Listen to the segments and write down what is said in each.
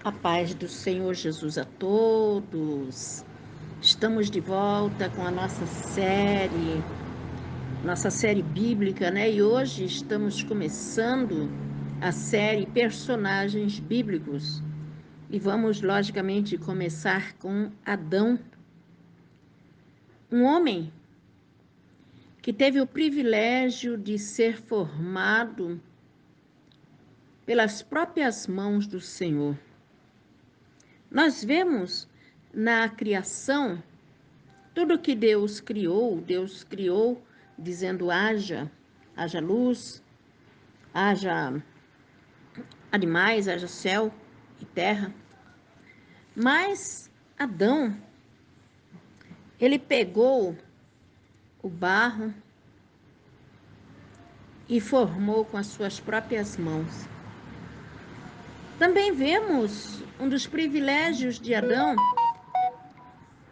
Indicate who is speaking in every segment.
Speaker 1: A paz do Senhor Jesus a todos. Estamos de volta com a nossa série bíblica, né? E hoje estamos começando a série Personagens Bíblicos. E vamos, logicamente, começar com Adão, um homem que teve o privilégio de ser formado pelas próprias mãos do Senhor. Nós vemos na criação tudo que Deus criou dizendo haja luz, haja animais, haja céu e terra. Mas Adão, ele pegou o barro e formou com as suas próprias mãos. Também vemos um dos privilégios de Adão,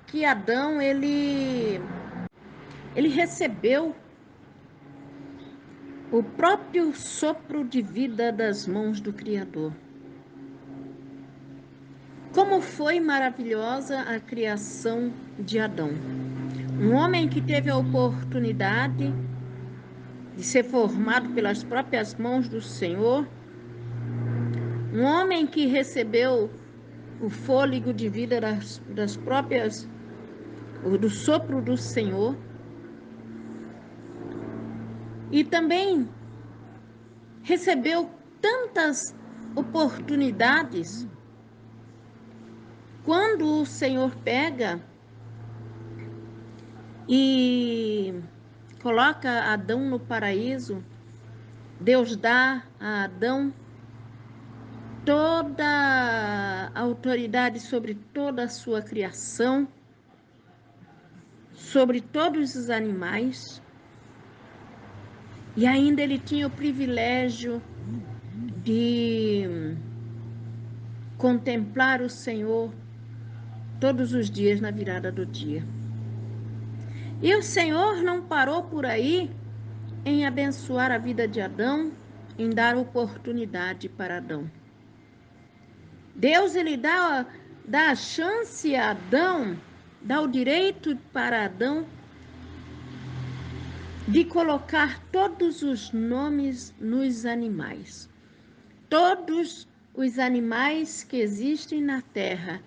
Speaker 1: que Adão ele recebeu o próprio sopro de vida das mãos do Criador. Como foi maravilhosa a criação de Adão. Um homem que teve a oportunidade de ser formado pelas próprias mãos do Senhor. Um homem que recebeu o fôlego de vida do sopro do Senhor. E também recebeu tantas oportunidades. Quando o Senhor pega e coloca Adão no paraíso, Deus dá a Adão toda a autoridade sobre toda a sua criação, sobre todos os animais, e ainda ele tinha o privilégio de contemplar o Senhor todos os dias na virada do dia. E o Senhor não parou por aí em abençoar a vida de Adão, em dar oportunidade para Adão. Deus, ele dá a chance a Adão, dá o direito para Adão de colocar todos os nomes nos animais. Todos os animais que existem na terra,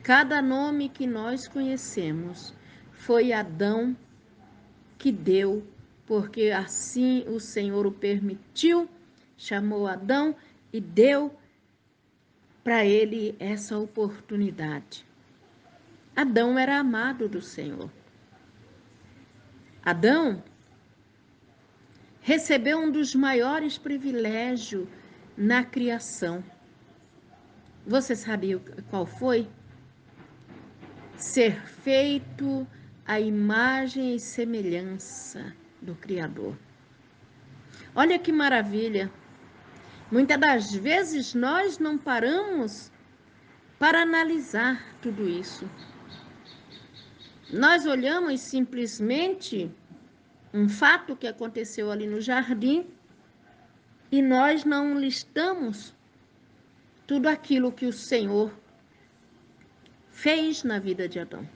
Speaker 1: cada nome que nós conhecemos, foi Adão que deu, porque assim o Senhor o permitiu, chamou Adão e deu para ele essa oportunidade. Adão era amado do Senhor. Adão recebeu um dos maiores privilégios na criação. Você sabe qual foi? Ser feito à imagem e semelhança do Criador. Olha que maravilha! Muitas das vezes nós não paramos para analisar tudo isso. Nós olhamos simplesmente um fato que aconteceu ali no jardim e nós não listamos tudo aquilo que o Senhor fez na vida de Adão.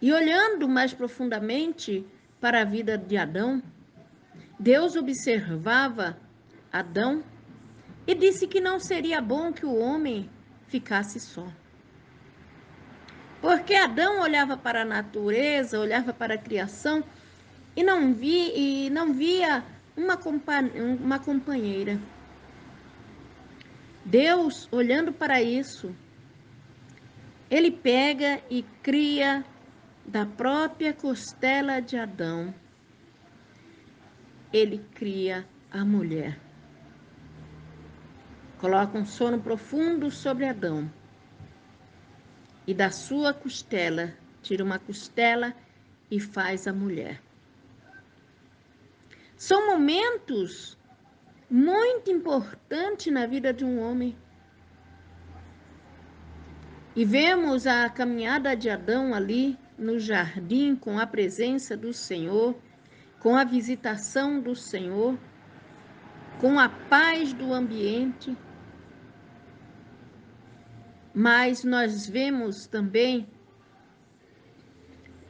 Speaker 1: E olhando mais profundamente para a vida de Adão, Deus observava Adão e disse que não seria bom que o homem ficasse só. Porque Adão olhava para a natureza, olhava para a criação e não via uma companheira. Deus, olhando para isso, ele pega e cria da própria costela de Adão, ele cria a mulher. Coloca um sono profundo sobre Adão. E da sua costela, tira uma costela e faz a mulher. São momentos muito importantes na vida de um homem. E vemos a caminhada de Adão ali no jardim, com a presença do Senhor, com a visitação do Senhor, com a paz do ambiente. Mas nós vemos também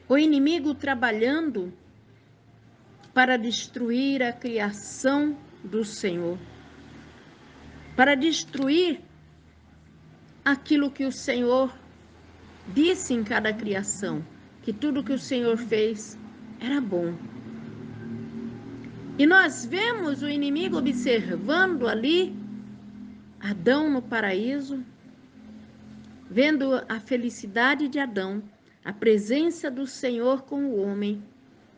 Speaker 1: o inimigo trabalhando para destruir a criação do Senhor, para destruir aquilo que o Senhor disse em cada criação, que tudo que o Senhor fez era bom. E nós vemos o inimigo observando ali Adão no paraíso, vendo a felicidade de Adão, a presença do Senhor com o homem,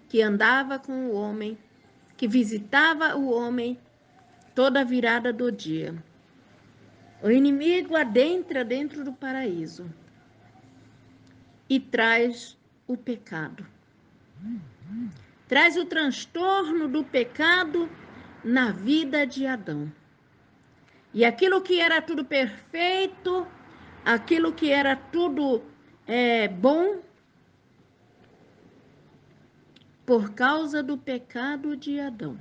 Speaker 1: que andava com o homem, que visitava o homem toda a virada do dia. O inimigo adentra dentro do paraíso e traz o pecado. Traz o transtorno do pecado na vida de Adão. E aquilo que era tudo perfeito, aquilo que era tudo bom, por causa do pecado de Adão.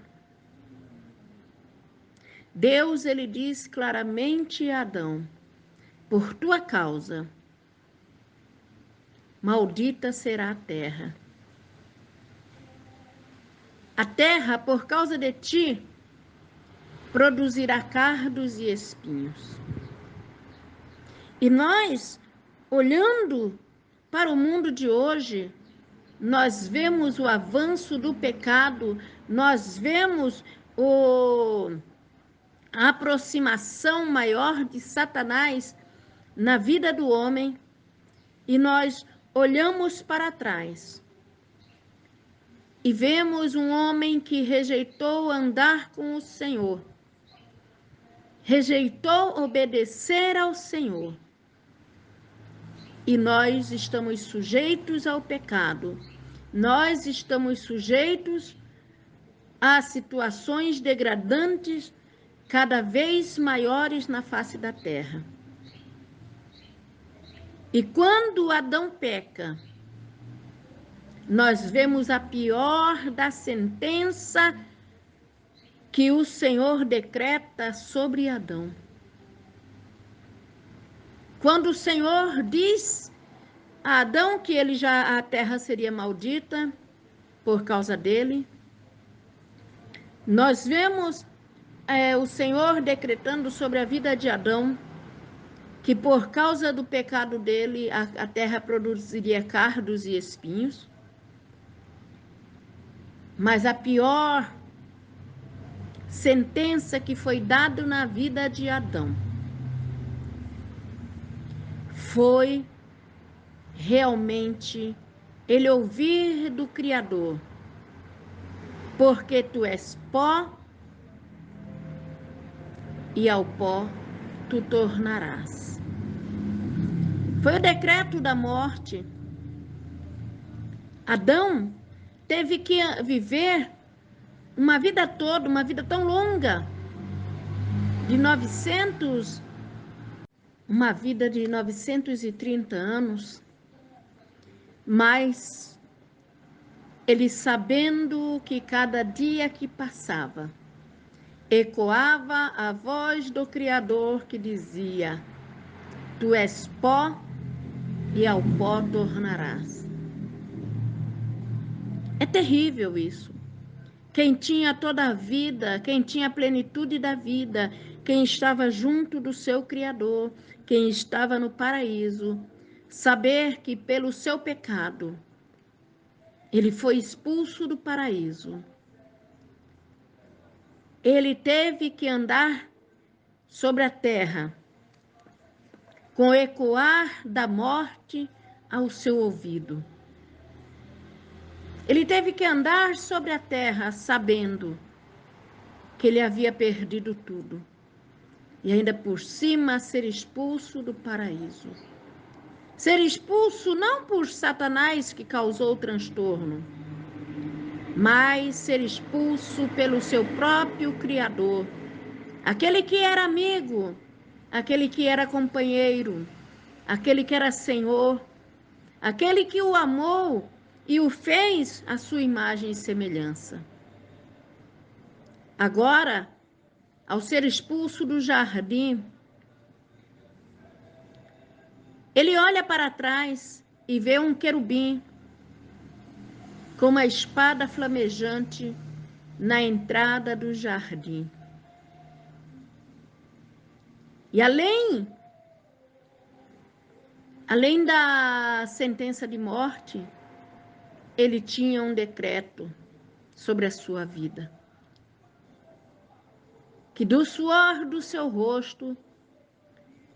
Speaker 1: Deus, ele diz claramente a Adão, por tua causa, maldita será a terra. A terra, por causa de ti, produzirá cardos e espinhos. E nós, olhando para o mundo de hoje, nós vemos o avanço do pecado, nós vemos a aproximação maior de Satanás na vida do homem, e nós olhamos para trás e vemos um homem que rejeitou andar com o Senhor, rejeitou obedecer ao Senhor. E nós estamos sujeitos ao pecado, nós estamos sujeitos a situações degradantes cada vez maiores na face da terra. E quando Adão peca, nós vemos a pior da sentença que o Senhor decreta sobre Adão. Quando o Senhor diz a Adão que a terra seria maldita por causa dele, nós vemos o Senhor decretando sobre a vida de Adão que por causa do pecado dele a terra produziria cardos e espinhos. Mas a pior sentença que foi dada na vida de Adão foi realmente ele ouvir do Criador: porque tu és pó e ao pó tu tornarás. Foi o decreto da morte. Adão teve que viver uma vida toda, uma vida tão longa, uma vida de 930 anos, mas ele, sabendo que cada dia que passava, ecoava a voz do Criador que dizia: tu és pó e ao pó tornarás. É terrível isso. Quem tinha toda a vida, quem tinha a plenitude da vida, quem estava junto do seu Criador, quem estava no paraíso, saber que pelo seu pecado ele foi expulso do paraíso. Ele teve que andar sobre a terra, com o ecoar da morte ao seu ouvido. Ele teve que andar sobre a terra sabendo que ele havia perdido tudo. E ainda por cima ser expulso do paraíso. Ser expulso não por Satanás que causou o transtorno, mas ser expulso pelo seu próprio Criador. Aquele que era amigo, aquele que era companheiro, aquele que era Senhor, aquele que o amou e o fez à sua imagem e semelhança. Agora, ao ser expulso do jardim, Ele olha para trás e vê um querubim com uma espada flamejante na entrada do jardim. E além da sentença de morte, ele tinha um decreto sobre a sua vida. Que do suor do seu rosto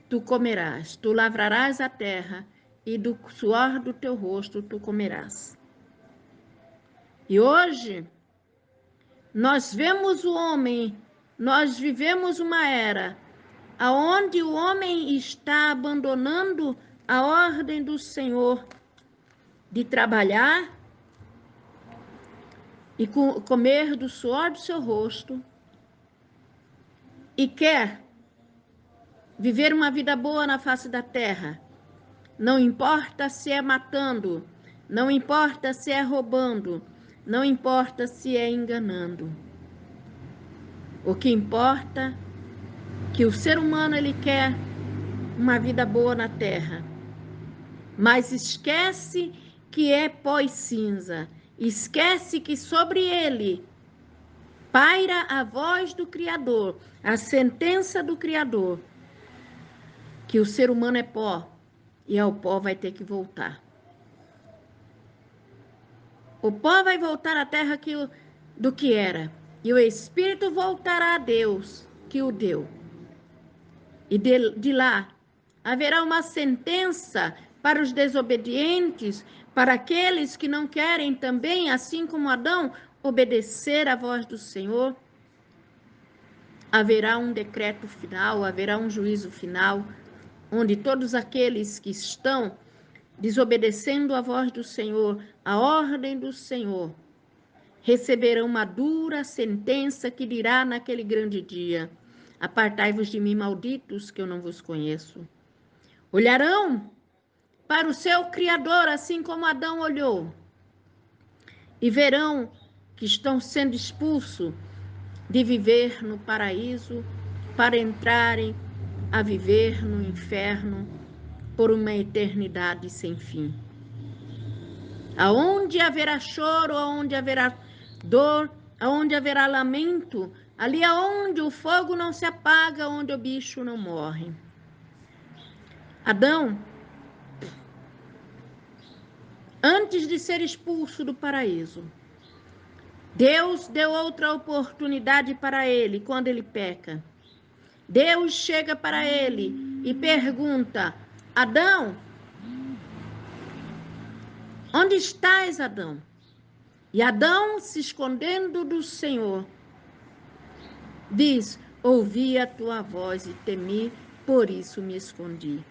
Speaker 1: tu comerás, tu lavrarás a terra, e do suor do teu rosto tu comerás. E hoje, nós vemos o homem, nós vivemos uma era onde o homem está abandonando a ordem do Senhor de trabalhar e comer do suor do seu rosto e quer viver uma vida boa na face da terra. Não importa se é matando, não importa se é roubando, não importa se é enganando. O que importa é que o ser humano ele quer uma vida boa na terra, mas esquece que é pó e cinza, esquece que sobre ele paira a voz do Criador, a sentença do Criador, que o ser humano é pó e ao pó vai ter que voltar. O pó vai voltar à terra do que era, e o Espírito voltará a Deus que o deu. E de lá haverá uma sentença para os desobedientes, para aqueles que não querem também, assim como Adão, obedecer à voz do Senhor. Haverá um decreto final, haverá um juízo final, onde todos aqueles que estão desobedecendo a voz do Senhor, a ordem do Senhor, receberão uma dura sentença que dirá naquele grande dia: apartai-vos de mim, malditos, que eu não vos conheço. Olharão para o seu Criador, assim como Adão olhou, e verão que estão sendo expulsos de viver no paraíso para entrarem a viver no inferno por uma eternidade sem fim. Aonde haverá choro, aonde haverá dor, aonde haverá lamento, ali aonde o fogo não se apaga, onde o bicho não morre. Adão, antes de ser expulso do paraíso, Deus deu outra oportunidade para ele quando ele peca. Deus chega para ele e pergunta: Adão, onde estás, Adão? E Adão, se escondendo do Senhor, diz: ouvi a tua voz e temi, por isso me escondi.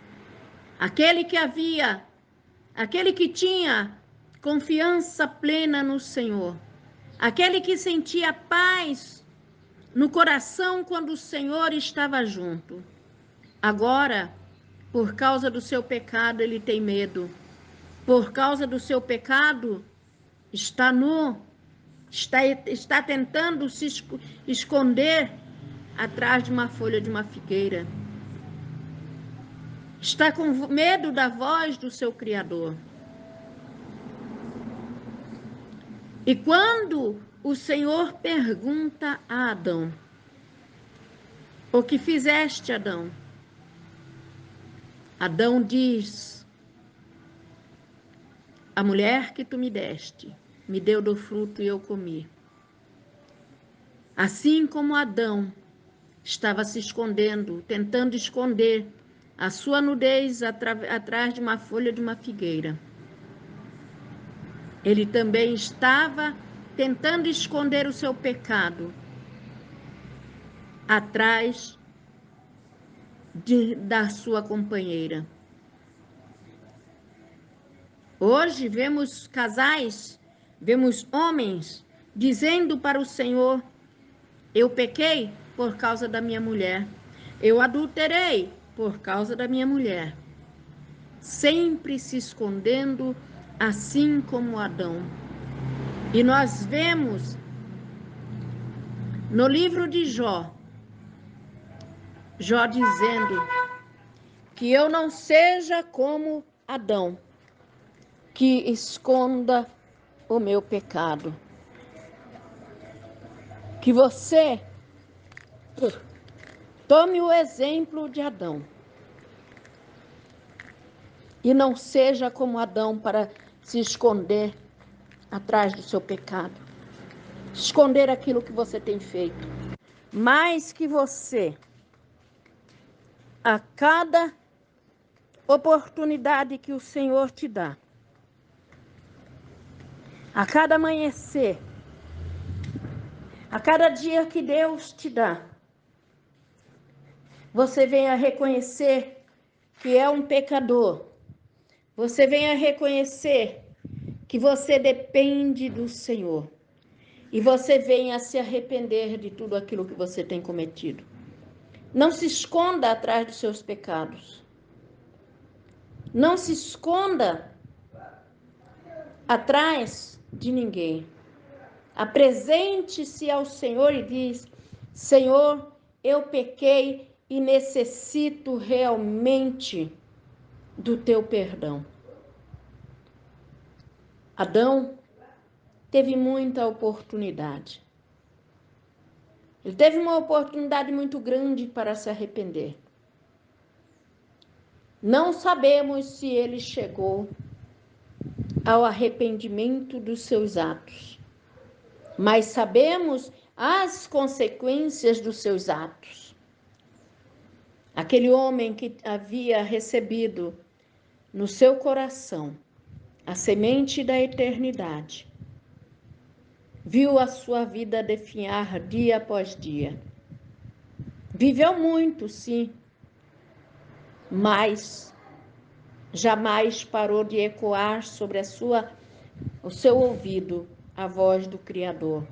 Speaker 1: Aquele que tinha confiança plena no Senhor, aquele que sentia paz no coração quando o Senhor estava junto, agora, por causa do seu pecado, ele tem medo. Por causa do seu pecado, está nu, está tentando se esconder atrás de uma folha de uma figueira. Está com medo da voz do seu Criador. E quando o Senhor pergunta a Adão: o que fizeste, Adão? Adão diz: a mulher que tu me deste, me deu do fruto e eu comi. Assim como Adão estava se escondendo, tentando esconder a sua nudez atrás de uma folha de uma figueira, ele também estava tentando esconder o seu pecado atrás da sua companheira. Hoje vemos casais, vemos homens dizendo para o Senhor: eu pequei por causa da minha mulher, eu adulterei por causa da minha mulher, sempre se escondendo, assim como Adão. E nós vemos no livro de Jó dizendo que eu não seja como Adão, que esconda o meu pecado. Que você tome o exemplo de Adão e não seja como Adão para se esconder atrás do seu pecado, esconder aquilo que você tem feito, mas que você, a cada oportunidade que o Senhor te dá, a cada amanhecer, a cada dia que Deus te dá, você venha reconhecer que é um pecador, você venha reconhecer que você depende do Senhor e você venha se arrepender de tudo aquilo que você tem cometido. Não se esconda atrás dos seus pecados. Não se esconda atrás de ninguém. Apresente-se ao Senhor e diz: Senhor, eu pequei e necessito realmente do teu perdão. Adão teve muita oportunidade. Ele teve uma oportunidade muito grande para se arrepender. Não sabemos se ele chegou ao arrependimento dos seus atos, mas sabemos as consequências dos seus atos. Aquele homem que havia recebido no seu coração a semente da eternidade, viu a sua vida definhar dia após dia. Viveu muito, sim, mas jamais parou de ecoar sobre o seu ouvido a voz do Criador.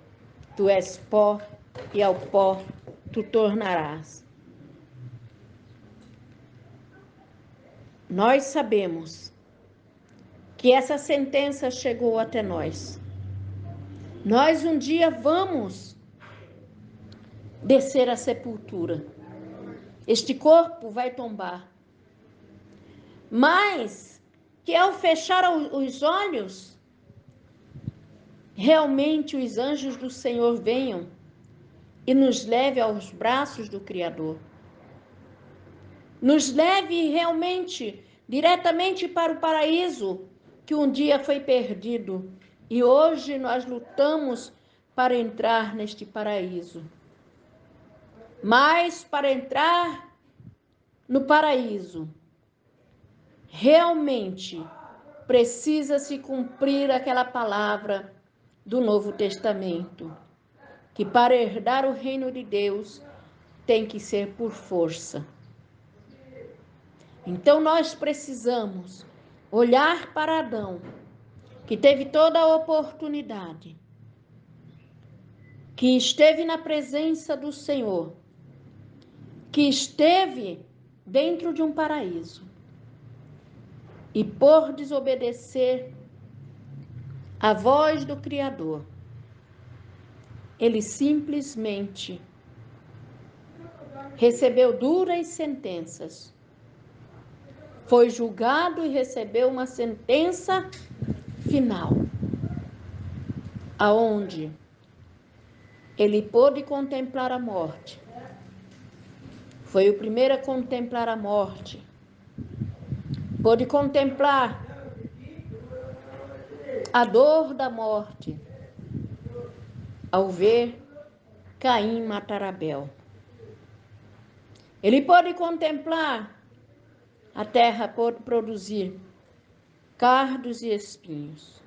Speaker 1: Tu és pó e ao pó tu tornarás. Nós sabemos que essa sentença chegou até nós. Nós um dia vamos descer à sepultura. Este corpo vai tombar. Mas que ao fechar os olhos, realmente os anjos do Senhor venham e nos leve aos braços do Criador. Nos leve realmente diretamente para o paraíso que um dia foi perdido e hoje nós lutamos para entrar neste paraíso. Mas para entrar no paraíso, realmente precisa se cumprir aquela palavra do Novo Testamento, que para herdar o reino de Deus tem que ser por força. Então nós precisamos olhar para Adão, que teve toda a oportunidade, que esteve na presença do Senhor, que esteve dentro de um paraíso, e por desobedecer a voz do Criador, ele simplesmente recebeu duras sentenças. Foi julgado e recebeu uma sentença final, aonde ele pôde contemplar a morte. Foi o primeiro a contemplar a morte. Pôde contemplar a dor da morte ao ver Caim matar Abel. Ele pôde contemplar a terra produzir cardos e espinhos.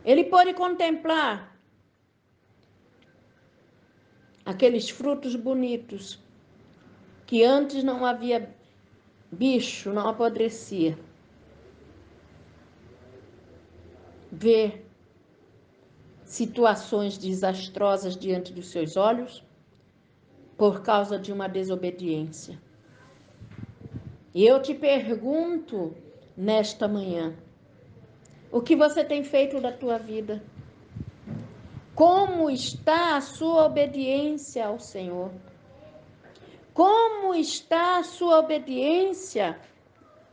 Speaker 1: Ele pôde contemplar aqueles frutos bonitos que antes não havia bicho, não apodrecia. Ver situações desastrosas diante dos seus olhos por causa de uma desobediência. E eu te pergunto nesta manhã, o que você tem feito da tua vida? Como está a sua obediência ao Senhor? Como está a sua obediência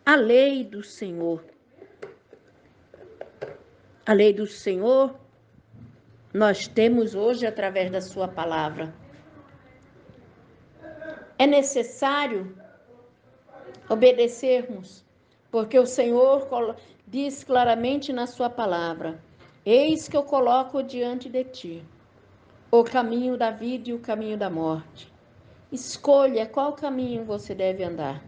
Speaker 1: à lei do Senhor? A lei do Senhor nós temos hoje através da sua palavra. É necessário obedecermos, porque o Senhor diz claramente na sua palavra: eis que eu coloco diante de ti o caminho da vida e o caminho da morte. Escolha qual caminho você deve andar.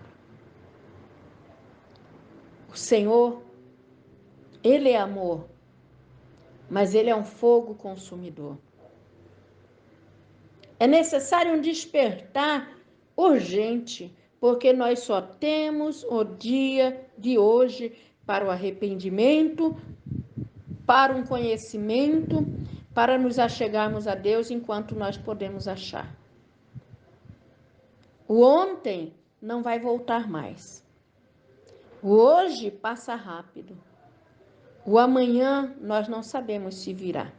Speaker 1: O Senhor, Ele é amor, mas Ele é um fogo consumidor. É necessário um despertar urgente, porque nós só temos o dia de hoje para o arrependimento, para um conhecimento, para nos achegarmos a Deus enquanto nós podemos achar. O ontem não vai voltar mais. O hoje passa rápido. O amanhã nós não sabemos se virá.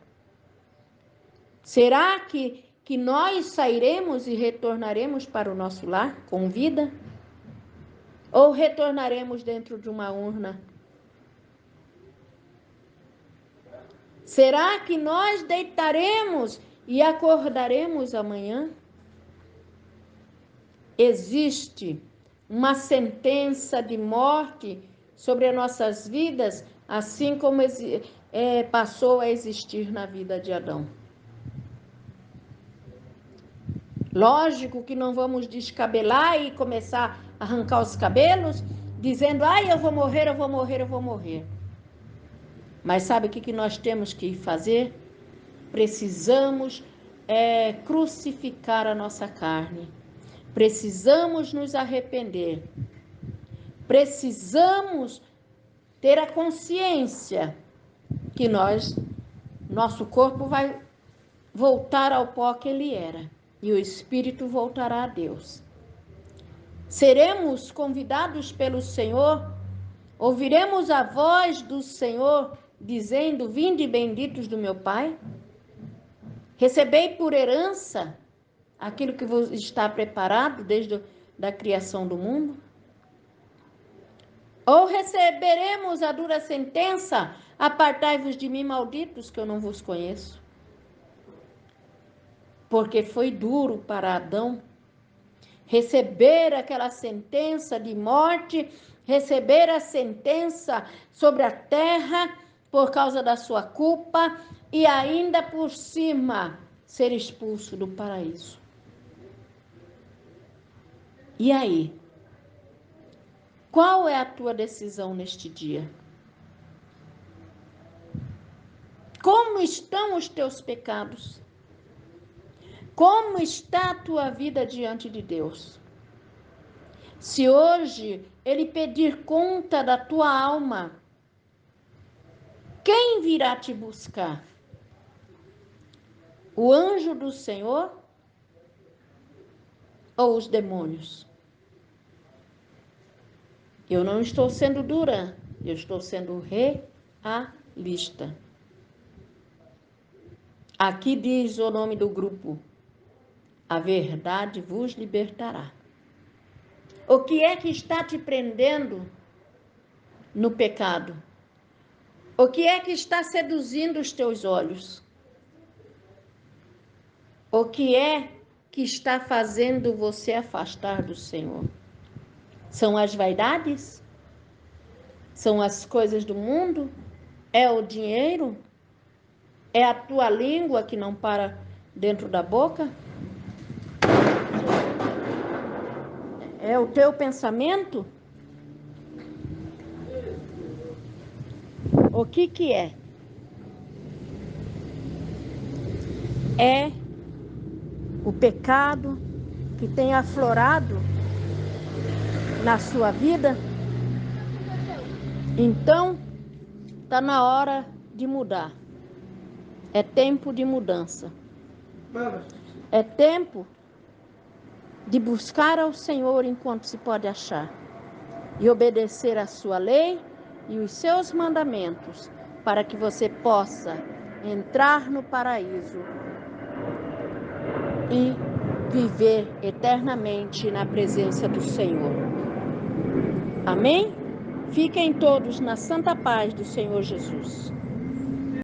Speaker 1: Será que nós sairemos e retornaremos para o nosso lar com vida? Ou retornaremos dentro de uma urna? Será que nós deitaremos e acordaremos amanhã? Existe uma sentença de morte sobre as nossas vidas, assim como passou a existir na vida de Adão. Lógico que não vamos descabelar e começar a arrancar os cabelos, dizendo, ai, eu vou morrer, eu vou morrer, eu vou morrer. Mas sabe o que nós temos que fazer? Precisamos crucificar a nossa carne. Precisamos nos arrepender. Precisamos ter a consciência que nosso corpo vai voltar ao pó que ele era e o espírito voltará a Deus. Seremos convidados pelo Senhor, ouviremos a voz do Senhor dizendo, vinde benditos do meu Pai, recebei por herança aquilo que vos está preparado desde a criação do mundo. Ou receberemos a dura sentença, apartai-vos de mim, malditos, que eu não vos conheço. Porque foi duro para Adão receber aquela sentença de morte, receber a sentença sobre a terra por causa da sua culpa e ainda por cima ser expulso do paraíso. E aí? Qual é a tua decisão neste dia? Como estão os teus pecados? Como está a tua vida diante de Deus? Se hoje Ele pedir conta da tua alma, quem virá te buscar? O anjo do Senhor ou os demônios? Eu não estou sendo dura, eu estou sendo realista. Aqui diz o nome do grupo: a verdade vos libertará. O que é que está te prendendo no pecado? O que é que está seduzindo os teus olhos? O que é que está fazendo você afastar do Senhor? São as vaidades? São as coisas do mundo? É o dinheiro? É a tua língua que não para dentro da boca? É o teu pensamento? O que é? É o pecado que tem aflorado na sua vida? Então, está na hora de mudar. É tempo de mudança. É tempo de buscar ao Senhor enquanto se pode achar e obedecer a sua lei e os seus mandamentos para que você possa entrar no paraíso e viver eternamente na presença do Senhor. Amém? Fiquem todos na santa paz do Senhor Jesus.